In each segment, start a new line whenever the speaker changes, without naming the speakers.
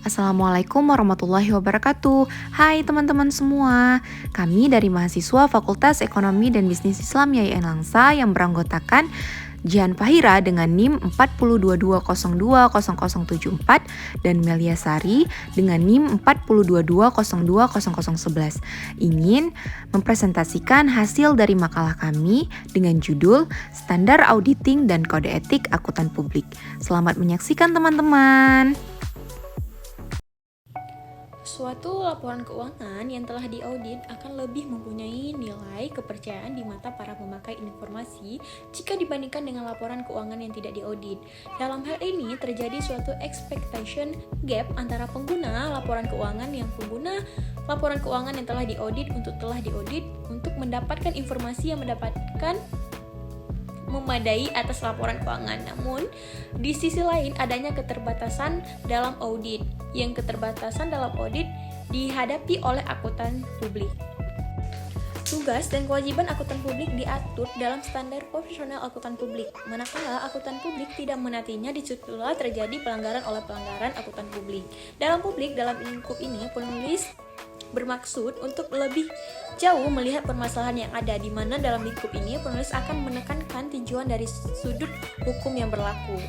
Assalamualaikum warahmatullahi wabarakatuh. Hai teman-teman semua. Kami dari mahasiswa Fakultas Ekonomi dan Bisnis Islam YAIN Langsa yang beranggotakan Jihan Fahira dengan NIM 422020074 dan Melia Sari dengan NIM 422020011 ingin mempresentasikan hasil dari makalah kami dengan judul Standar Auditing dan Kode Etik Akuntan Publik. Selamat menyaksikan teman-teman.
Suatu laporan keuangan yang telah diaudit akan lebih mempunyai nilai kepercayaan di mata para pemakai informasi jika dibandingkan dengan laporan keuangan yang tidak diaudit. Dalam hal ini terjadi suatu expectation gap antara pengguna laporan keuangan laporan keuangan yang telah diaudit untuk mendapatkan informasi yang memadai atas laporan keuangan. Namun, di sisi lain adanya keterbatasan dalam audit, yang keterbatasan dalam audit dihadapi oleh akuntan publik. Tugas dan kewajiban akuntan publik diatur dalam standar profesional akuntan publik. Manakala akuntan publik tidak menatinya, disitulah terjadi pelanggaran akuntan publik. Dalam lingkup ini, penulis bermaksud untuk lebih jauh melihat permasalahan yang ada, di mana dalam lingkup ini penulis akan menekankan tinjauan dari sudut hukum yang berlaku.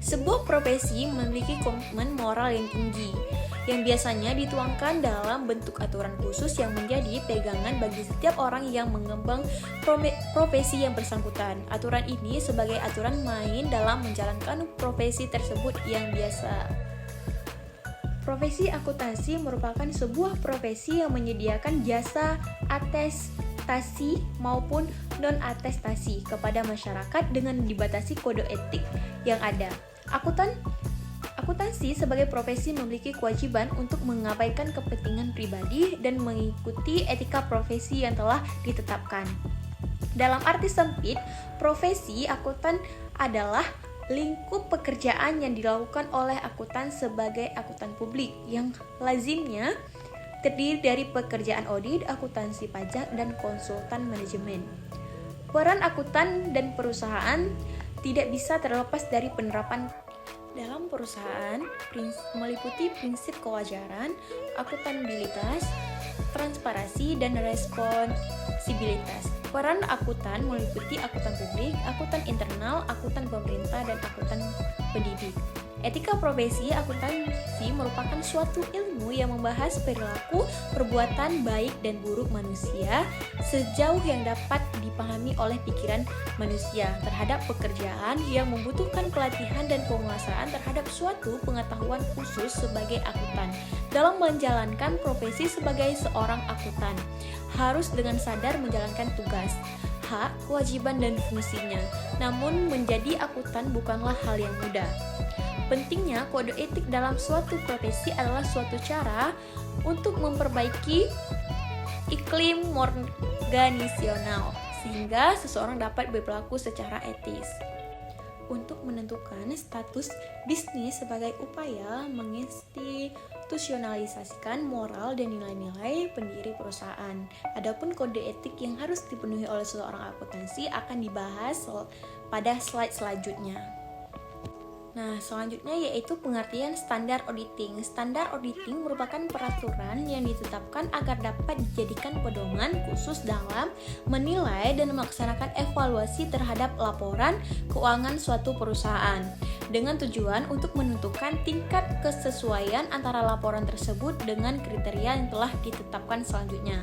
Sebuah profesi memiliki komitmen moral yang tinggi, yang biasanya dituangkan dalam bentuk aturan khusus yang menjadi pegangan bagi setiap orang yang mengembang profesi yang bersangkutan. Aturan ini sebagai aturan main dalam menjalankan profesi tersebut yang biasa. Profesi akuntansi merupakan sebuah profesi yang menyediakan jasa atestasi maupun non-atestasi kepada masyarakat dengan dibatasi kode etik yang ada. Akuntansi sebagai profesi memiliki kewajiban untuk mengabaikan kepentingan pribadi dan mengikuti etika profesi yang telah ditetapkan. Dalam arti sempit, profesi akuntan adalah lingkup pekerjaan yang dilakukan oleh akuntan sebagai akuntan publik yang lazimnya terdiri dari pekerjaan audit, akuntansi pajak, dan konsultan manajemen. Peran akuntan dan perusahaan tidak bisa terlepas dari penerapan dalam perusahaan meliputi prinsip kewajaran, akuntabilitas, transparansi, dan responsibilitas. Peran akuntan meliputi akuntan publik, akuntan internal, akuntan pemerintah, dan akuntan pendidik. Etika profesi akuntansi merupakan suatu ilmu yang membahas perilaku, perbuatan baik dan buruk manusia sejauh yang dapat dipahami oleh pikiran manusia terhadap pekerjaan yang membutuhkan pelatihan dan penguasaan terhadap suatu pengetahuan khusus sebagai akuntan. Dalam menjalankan profesi sebagai seorang akuntan, harus dengan sadar menjalankan tugas, hak, kewajiban, dan fungsinya. Namun, menjadi akuntan bukanlah hal yang mudah. Pentingnya kode etik dalam suatu profesi adalah suatu cara untuk memperbaiki iklim organisasional sehingga seseorang dapat berperilaku secara etis. Untuk menentukan status bisnis sebagai upaya menginstitusionalisasikan moral dan nilai-nilai pendiri perusahaan. Adapun kode etik yang harus dipenuhi oleh seorang akuntansi akan dibahas pada slide selanjutnya. Nah, selanjutnya yaitu pengertian standar auditing. Standar auditing merupakan peraturan yang ditetapkan agar dapat dijadikan pedoman khusus dalam menilai dan melaksanakan evaluasi terhadap laporan keuangan suatu perusahaan, dengan tujuan untuk menentukan tingkat kesesuaian antara laporan tersebut dengan kriteria yang telah ditetapkan selanjutnya.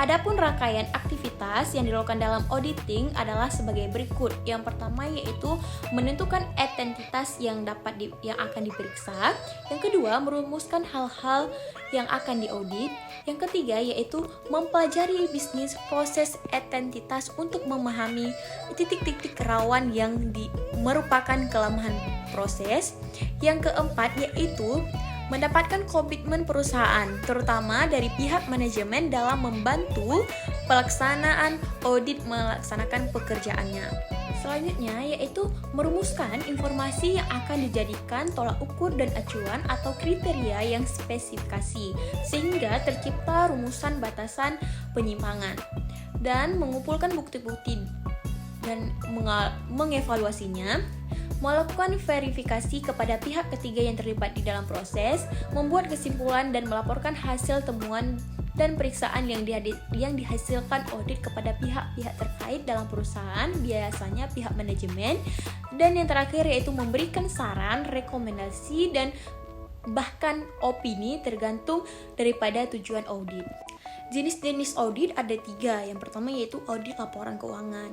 Adapun rangkaian aktivitas yang dilakukan dalam auditing adalah sebagai berikut. Yang pertama yaitu menentukan identitas yang akan diperiksa. Yang kedua, merumuskan hal-hal yang akan diaudit. Yang ketiga yaitu mempelajari bisnis proses identitas untuk memahami titik-titik rawan yang merupakan kelemahan proses. Yang keempat yaitu mendapatkan komitmen perusahaan, terutama dari pihak manajemen dalam membantu pelaksanaan audit melaksanakan pekerjaannya. Selanjutnya yaitu merumuskan informasi yang akan dijadikan tolak ukur dan acuan atau kriteria yang spesifikasi, sehingga tercipta rumusan batasan penyimpangan, dan mengumpulkan bukti-bukti dan mengevaluasinya, melakukan verifikasi kepada pihak ketiga yang terlibat di dalam proses, membuat kesimpulan dan melaporkan hasil temuan dan periksaan yang dihasilkan audit kepada pihak-pihak terkait dalam perusahaan, biasanya pihak manajemen, dan yang terakhir yaitu memberikan saran, rekomendasi, dan bahkan opini tergantung daripada tujuan audit. Jenis-jenis audit ada 3. Yang pertama yaitu audit laporan keuangan.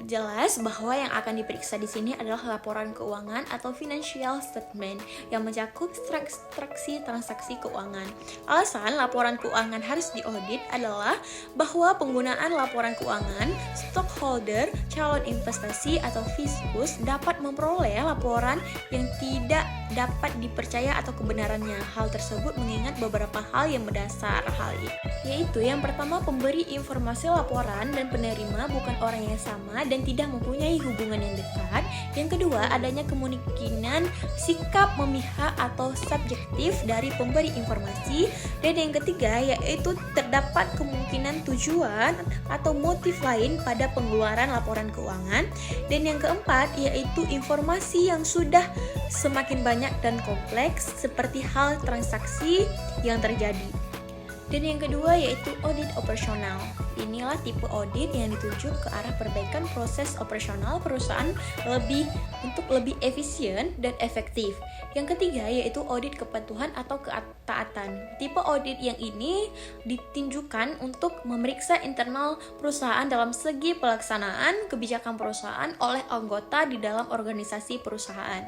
Jelas bahwa yang akan diperiksa di sini adalah laporan keuangan atau financial statement yang mencakup transaksi keuangan. Alasan laporan keuangan harus diaudit adalah bahwa penggunaan laporan keuangan, stockholder, calon investasi atau fiskus dapat memperoleh laporan yang tidak dapat dipercaya atau kebenarannya. Hal tersebut mengingat beberapa hal yang mendasar hal ini, yaitu yang pertama, pemberi informasi laporan dan penerima bukan orang yang sama dan tidak mempunyai hubungan yang dekat. Yang kedua, adanya kemungkinan sikap memihak atau subjektif dari pemberi informasi. Dan yang ketiga, yaitu terdapat kemungkinan tujuan atau motif lain pada pengeluaran laporan keuangan. Dan yang keempat, yaitu informasi yang sudah semakin banyak dan kompleks seperti hal transaksi yang terjadi. Dan yang kedua yaitu audit operasional. Inilah tipe audit yang dituju ke arah perbaikan proses operasional perusahaan untuk lebih efisien dan efektif. Yang ketiga yaitu audit kepatuhan atau ketaatan. Tipe audit yang ini ditunjukkan untuk memeriksa internal perusahaan dalam segi pelaksanaan kebijakan perusahaan oleh anggota di dalam organisasi perusahaan.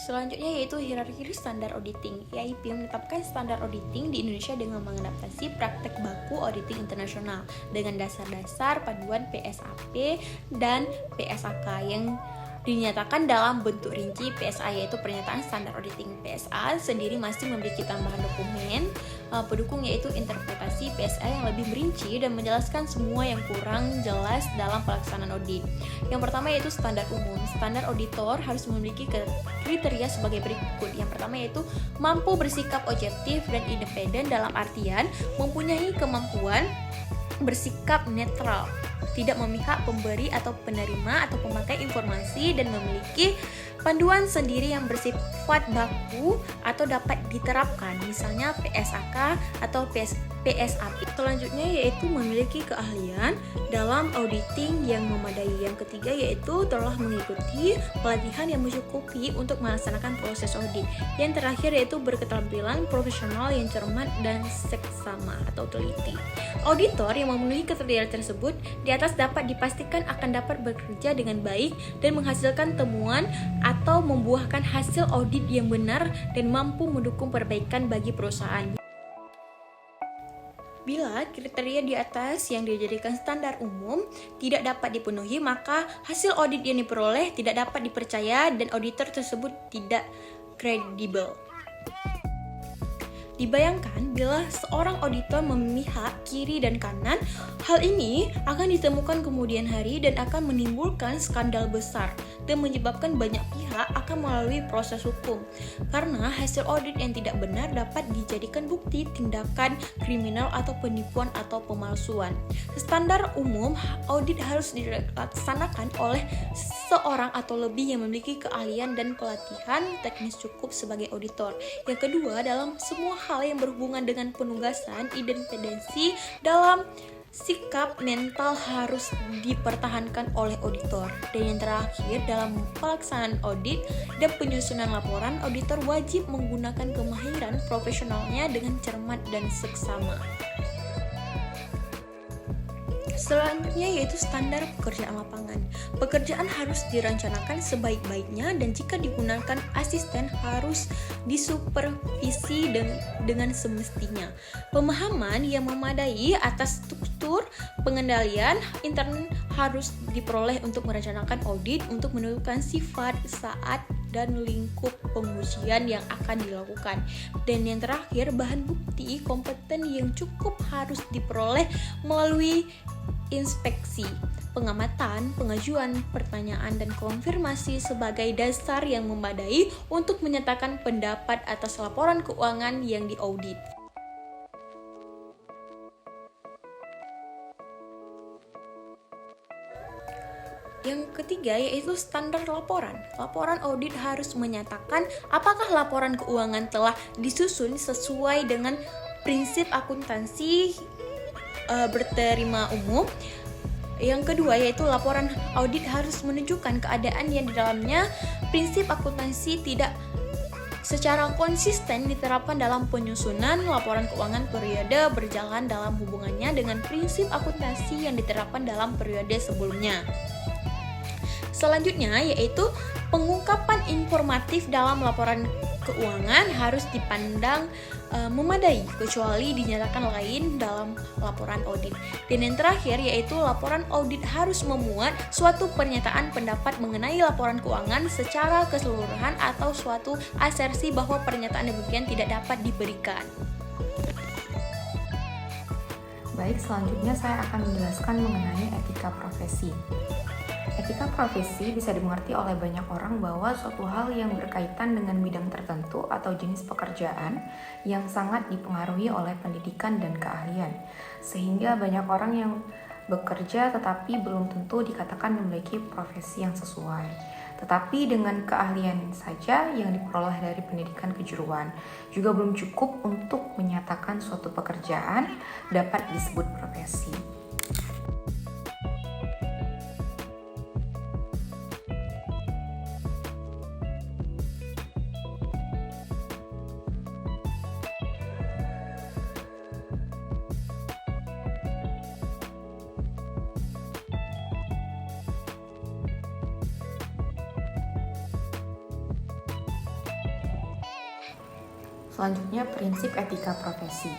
Selanjutnya yaitu hierarki standar auditing. IAIP menetapkan standar auditing di Indonesia dengan mengadaptasi praktek baku auditing internasional dengan dasar-dasar paduan PSAP dan PSAK yang dinyatakan dalam bentuk rinci. PSA yaitu pernyataan standar auditing. PSA sendiri masih memiliki tambahan dokumen pendukung yaitu interpretasi PSA yang lebih merinci dan menjelaskan semua yang kurang jelas dalam pelaksanaan audit. Yang pertama yaitu standar umum. Standar auditor harus memiliki kriteria sebagai berikut. Yang pertama yaitu mampu bersikap objektif dan independen dalam artian mempunyai kemampuan bersikap netral, tidak memihak pemberi atau penerima atau pemakai informasi, dan memiliki panduan sendiri yang bersifat baku atau dapat diterapkan, misalnya PSAK atau PSAP. Selanjutnya yaitu memiliki keahlian dalam auditing yang memadai. Yang ketiga yaitu telah mengikuti pelatihan yang mencukupi untuk melaksanakan proses audit. Yang terakhir yaitu berketerampilan profesional yang cermat dan seksama atau teliti. Auditor yang memenuhi kriteria tersebut di atas dapat dipastikan akan dapat bekerja dengan baik dan menghasilkan temuan atau membuahkan hasil audit yang benar dan mampu mendukung perbaikan bagi perusahaan. Bila kriteria di atas yang dijadikan standar umum tidak dapat dipenuhi, maka hasil audit yang diperoleh tidak dapat dipercaya dan auditor tersebut tidak kredibel. Dibayangkan bila seorang auditor memihak kiri dan kanan, hal ini akan ditemukan kemudian hari dan akan menimbulkan skandal besar dan menyebabkan banyak pihak akan melalui proses hukum. Karena hasil audit yang tidak benar dapat dijadikan bukti tindakan kriminal atau penipuan atau pemalsuan. Standar umum audit harus dilaksanakan oleh seorang atau lebih yang memiliki keahlian dan pelatihan teknis cukup sebagai auditor. Yang kedua, dalam semua hal yang berhubungan dengan penugasan, independensi dalam sikap mental harus dipertahankan oleh auditor. Dan yang terakhir, dalam pelaksanaan audit dan penyusunan laporan, auditor wajib menggunakan kemahiran profesionalnya dengan cermat dan seksama. Selanjutnya yaitu standar pekerjaan lapangan. Pekerjaan harus direncanakan sebaik-baiknya dan jika digunakan asisten harus disupervisi dengan semestinya. Pemahaman yang memadai atas struktur pengendalian intern harus diperoleh untuk merencanakan audit untuk menentukan sifat, saat, dan lingkup pengujian yang akan dilakukan. Dan yang terakhir, bahan bukti kompeten yang cukup harus diperoleh melalui inspeksi, pengamatan, pengajuan pertanyaan, dan konfirmasi sebagai dasar yang memadai untuk menyatakan pendapat atas laporan keuangan yang diaudit. Yang ketiga yaitu standar laporan. Laporan audit harus menyatakan apakah laporan keuangan telah disusun sesuai dengan prinsip akuntansi berterima umum. Yang kedua yaitu laporan audit harus menunjukkan keadaan yang di dalamnya prinsip akuntansi tidak secara konsisten diterapkan dalam penyusunan laporan keuangan periode berjalan dalam hubungannya dengan prinsip akuntansi yang diterapkan dalam periode sebelumnya. Selanjutnya yaitu pengungkapan informatif dalam laporan keuangan harus dipandang memadai kecuali dinyatakan lain dalam laporan audit. Dan yang terakhir yaitu laporan audit harus memuat suatu pernyataan pendapat mengenai laporan keuangan secara keseluruhan atau suatu asersi bahwa pernyataan demikian tidak dapat diberikan.
Baik, selanjutnya saya akan menjelaskan mengenai etika profesi. Etika profesi bisa dimengerti oleh banyak orang bahwa suatu hal yang berkaitan dengan bidang tertentu atau jenis pekerjaan yang sangat dipengaruhi oleh pendidikan dan keahlian. Sehingga banyak orang yang bekerja tetapi belum tentu dikatakan memiliki profesi yang sesuai. Tetapi dengan keahlian saja yang diperoleh dari pendidikan kejuruan juga belum cukup untuk menyatakan suatu pekerjaan dapat disebut profesi. Selanjutnya, prinsip etika profesi.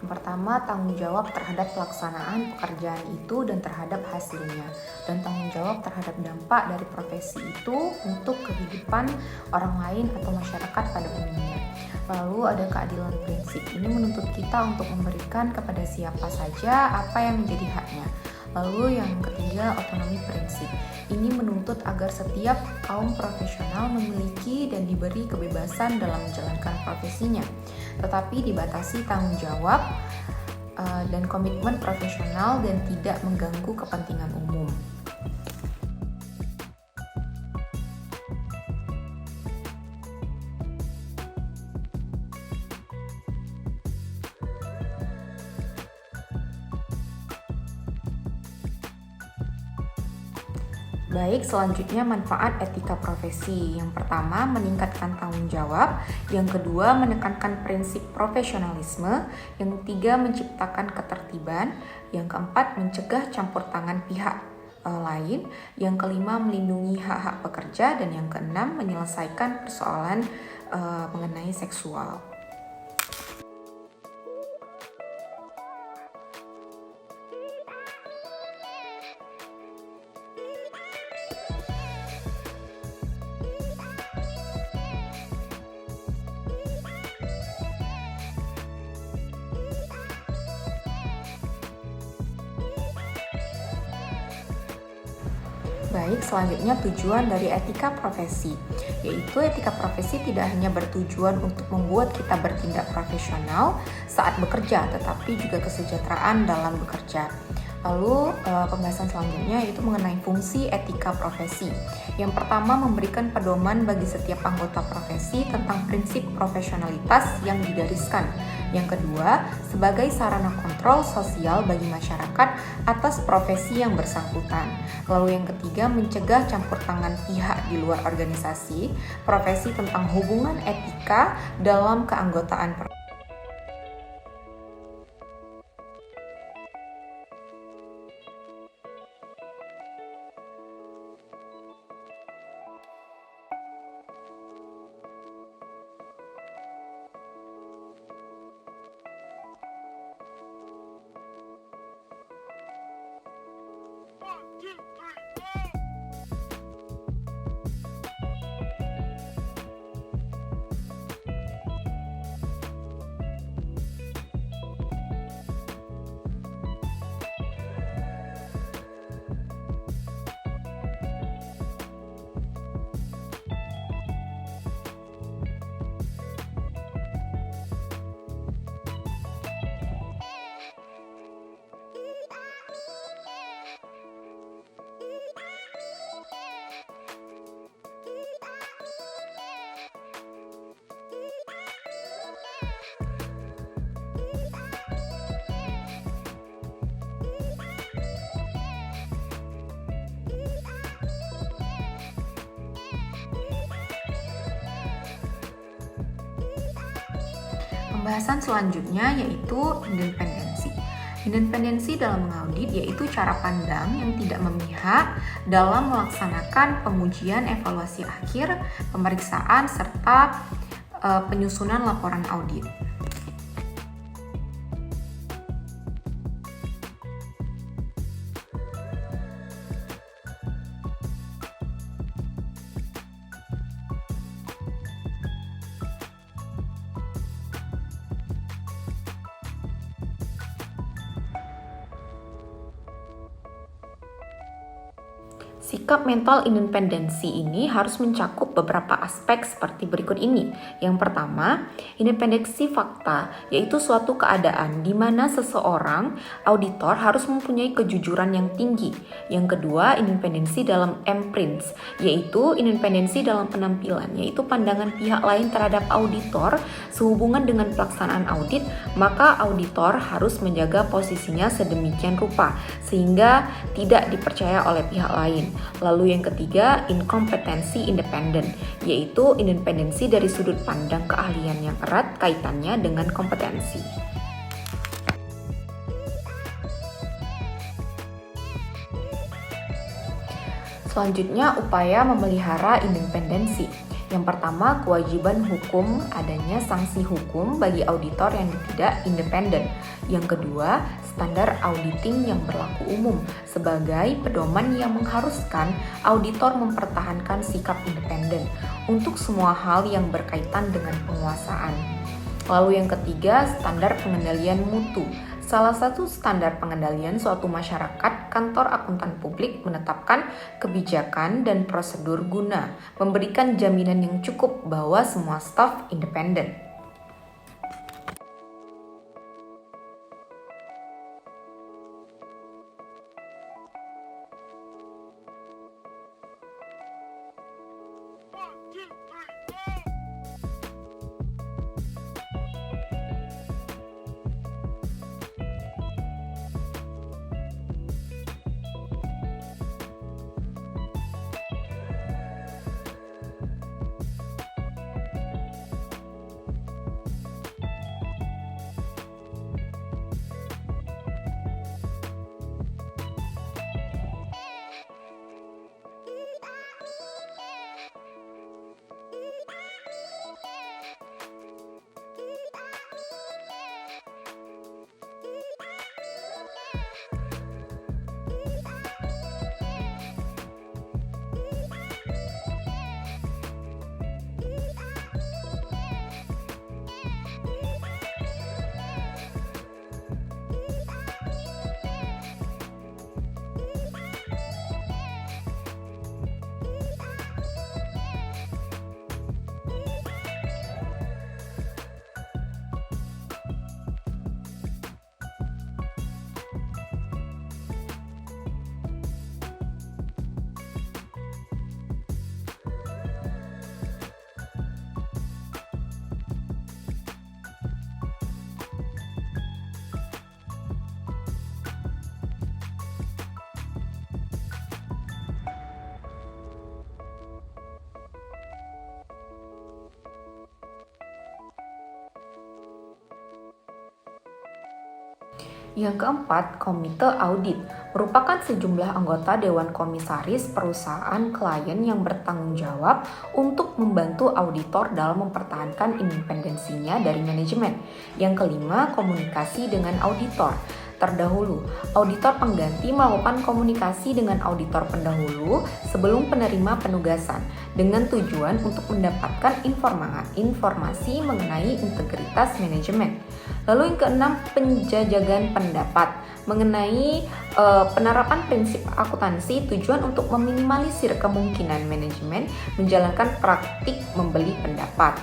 Yang pertama, tanggung jawab terhadap pelaksanaan pekerjaan itu dan terhadap hasilnya, dan tanggung jawab terhadap dampak dari profesi itu untuk kehidupan orang lain atau masyarakat pada umumnya. Lalu ada keadilan prinsip. Ini menuntut kita untuk memberikan kepada siapa saja apa yang menjadi haknya. Lalu yang ketiga, otonomi prinsip. Ini menuntut agar setiap kaum profesional memiliki dan diberi kebebasan dalam menjalankan profesinya, tetapi dibatasi tanggung jawab dan komitmen profesional dan tidak mengganggu kepentingan umum. Baik, selanjutnya manfaat etika profesi. Yang pertama, meningkatkan tanggung jawab. Yang kedua, menekankan prinsip profesionalisme. Yang ketiga, menciptakan ketertiban. Yang keempat, mencegah campur tangan pihak lain. Yang kelima, melindungi hak-hak pekerja. Dan yang keenam, menyelesaikan persoalan mengenai seksual. Baik, selanjutnya tujuan dari etika profesi, yaitu etika profesi tidak hanya bertujuan untuk membuat kita bertindak profesional saat bekerja, tetapi juga kesejahteraan dalam bekerja. Lalu pembahasan selanjutnya yaitu mengenai fungsi etika profesi. Yang pertama, memberikan pedoman bagi setiap anggota profesi tentang prinsip profesionalitas yang digariskan. Yang kedua, sebagai sarana kontrol sosial bagi masyarakat atas profesi yang bersangkutan. Lalu yang ketiga, mencegah campur tangan pihak di luar organisasi profesi tentang hubungan etika dalam keanggotaan profesi. Pembahasan selanjutnya yaitu independensi. Independensi dalam mengaudit yaitu cara pandang yang tidak memihak dalam melaksanakan pengujian evaluasi akhir, pemeriksaan, serta penyusunan laporan audit. Sikap mental independensi ini harus mencakup beberapa aspek seperti berikut ini. Yang pertama, independensi fakta, yaitu suatu keadaan di mana seseorang auditor harus mempunyai kejujuran yang tinggi. Yang kedua, independensi dalam emprints, yaitu independensi dalam penampilan, yaitu pandangan pihak lain terhadap auditor sehubungan dengan pelaksanaan audit, maka auditor harus menjaga posisinya sedemikian rupa sehingga tidak dipercaya oleh pihak lain. Lalu yang ketiga, inkompetensi independen, yaitu independensi dari sudut pandang keahlian yang erat kaitannya dengan kompetensi. Selanjutnya, upaya memelihara independensi. Yang pertama, kewajiban hukum, adanya sanksi hukum bagi auditor yang tidak independen. Yang kedua, standar auditing yang berlaku umum sebagai pedoman yang mengharuskan auditor mempertahankan sikap independen untuk semua hal yang berkaitan dengan penguasaan. Lalu yang ketiga, standar pengendalian mutu. Salah satu standar pengendalian suatu masyarakat, kantor akuntan publik menetapkan kebijakan dan prosedur guna memberikan jaminan yang cukup bahwa semua staf independen. Yang keempat, komite audit merupakan sejumlah anggota Dewan Komisaris perusahaan klien yang bertanggung jawab untuk membantu auditor dalam mempertahankan independensinya dari manajemen. Yang kelima, komunikasi dengan auditor. Terdahulu, auditor pengganti melakukan komunikasi dengan auditor pendahulu sebelum penerima penugasan dengan tujuan untuk mendapatkan informasi mengenai integritas manajemen. Lalu yang keenam, penjajagan pendapat mengenai penerapan prinsip akuntansi, tujuan untuk meminimalisir kemungkinan manajemen menjalankan praktik membeli pendapat.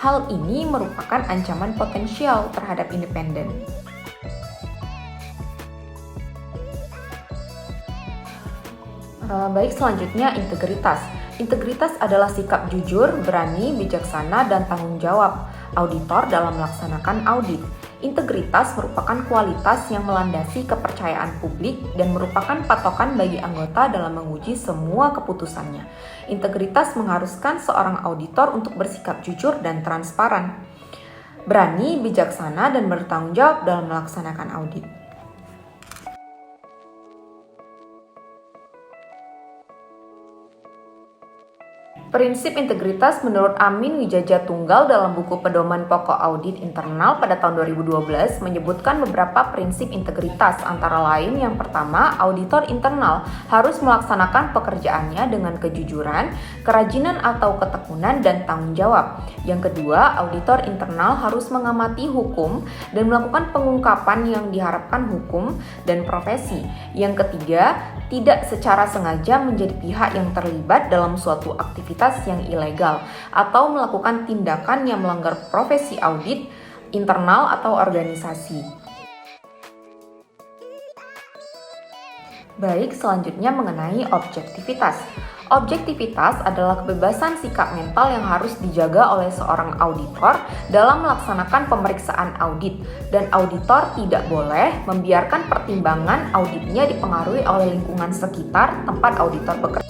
Hal ini merupakan ancaman potensial terhadap independen. Baik, selanjutnya integritas. Integritas adalah sikap jujur, berani, bijaksana, dan tanggung jawab auditor dalam melaksanakan audit. Integritas merupakan kualitas yang melandasi kepercayaan publik dan merupakan patokan bagi anggota dalam menguji semua keputusannya. Integritas mengharuskan seorang auditor untuk bersikap jujur dan transparan, berani, bijaksana, dan bertanggung jawab dalam melaksanakan audit. Prinsip integritas menurut Amin Wijajatunggal dalam buku Pedoman Pokok Audit Internal pada tahun 2012 menyebutkan beberapa prinsip integritas, antara lain yang pertama, auditor internal harus melaksanakan pekerjaannya dengan kejujuran, kerajinan atau ketekunan, dan tanggung jawab. Yang kedua, auditor internal harus mengamati hukum dan melakukan pengungkapan yang diharapkan hukum dan profesi. Yang ketiga, tidak secara sengaja menjadi pihak yang terlibat dalam suatu aktivitas yang ilegal atau melakukan tindakan yang melanggar profesi audit internal atau organisasi. Baik, selanjutnya mengenai objektivitas. Objektivitas adalah kebebasan sikap mental yang harus dijaga oleh seorang auditor dalam melaksanakan pemeriksaan audit, dan auditor tidak boleh membiarkan pertimbangan auditnya dipengaruhi oleh lingkungan sekitar tempat auditor bekerja.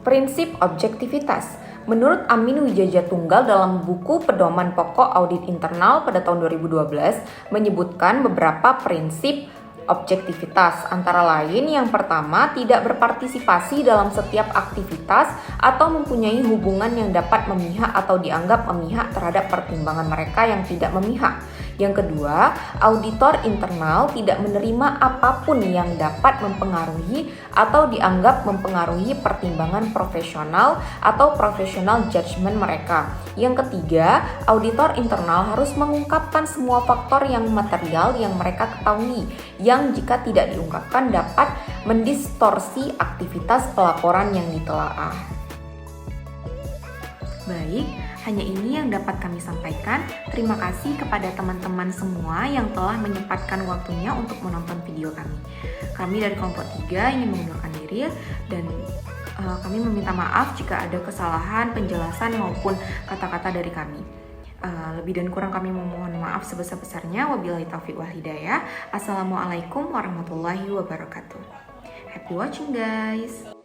Prinsip objektivitas. Menurut Amin Wijajatunggal dalam buku Pedoman Pokok Audit Internal pada tahun 2012 menyebutkan beberapa prinsip objektivitas, antara lain yang pertama, tidak berpartisipasi dalam setiap aktivitas atau mempunyai hubungan yang dapat memihak atau dianggap memihak terhadap pertimbangan mereka yang tidak memihak. Yang kedua, auditor internal tidak menerima apapun yang dapat mempengaruhi atau dianggap mempengaruhi pertimbangan profesional atau professional judgment mereka. Yang ketiga, auditor internal harus mengungkapkan semua faktor yang material yang mereka ketahui, yang jika tidak diungkapkan dapat mendistorsi aktivitas pelaporan yang ditelaah. Baik, hanya ini yang dapat kami sampaikan. Terima kasih kepada teman-teman semua yang telah menyempatkan waktunya untuk menonton video kami. Kami dari kelompok 3 ingin mengundurkan diri dan kami meminta maaf jika ada kesalahan penjelasan maupun kata-kata dari kami. Lebih dan kurang kami memohon maaf sebesar-besarnya. Wabillahi taufiq wal hidayah. Assalamualaikum warahmatullahi wabarakatuh. Happy watching guys.